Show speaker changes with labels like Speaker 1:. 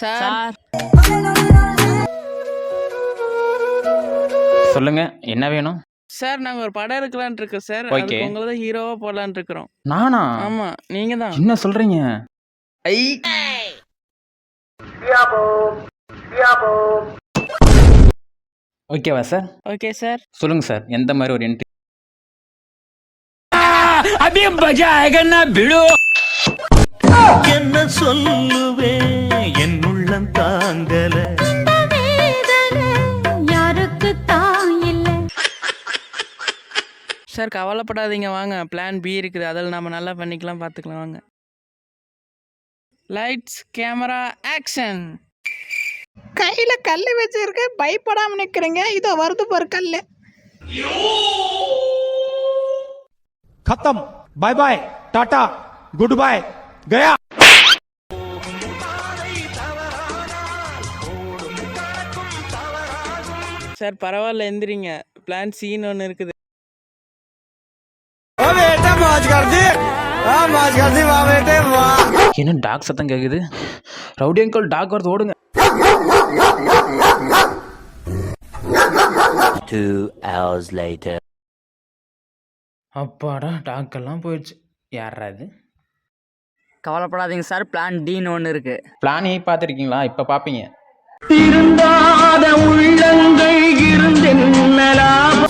Speaker 1: Sir
Speaker 2: சொல்லுங்க, என்ன வேணும்?
Speaker 1: சார் நாங்க ஒரு படம் எடுக்கலாம்னு இருக்கோம் சார்.
Speaker 2: ஓகே.
Speaker 1: அதுக்கு உங்களை தான் ஹீரோவா போடலாம்னு இருக்கிறோம்.
Speaker 2: நானா?
Speaker 1: ஆமா, நீங்க தான்.
Speaker 2: என்ன சொல்றீங்க? ஐ ஓகேவா சார்?
Speaker 1: Okay sir.
Speaker 2: சொல்லுங்க சார், எந்த மாதிரி ஒரு என்ட்ரி?
Speaker 3: अभी मजा आएगा ना भिड़ो
Speaker 4: என்ன சொல்லுவேன் என் உள்ளம் தாங்கல
Speaker 1: சார் கவலைப்படாதீங்க, வாங்க. பிளான் பி இருக்குது, அதில் நாம நல்லா பண்ணிக்கலாம், பார்த்துக்கலாம் வாங்க. Lights camera action.
Speaker 5: கையில கல்லு வச்சிருக்க, பயப்படாம நிக்கிறீங்க. இதோ வருது பாரு கல்லு.
Speaker 6: खत्म, bye bye, tata, good bye, गया।
Speaker 1: சார் பரவாயில்ல, எந்திரிங்க. பிளான் சீன் ஒன்று இருக்குது.
Speaker 2: என்ன டாக் சத்தம் கேக்குது? ரவுடி அங்கிள், டாக் வருது, ஓடுங்க.
Speaker 4: 2 hours later
Speaker 2: அப்பாடா, டாக் எல்லாம் போயிடுச்சு. யாரா இது?
Speaker 7: கவலைப்படாதீங்க சார், பிளான் டின்னு ஒன்று இருக்கு.
Speaker 2: பிளான் ஏ பார்த்துருக்கீங்களா? இப்போ பார்ப்பீங்க.
Speaker 3: திருந்தாத உள்ளங்கள் இருந்தென்னலாம்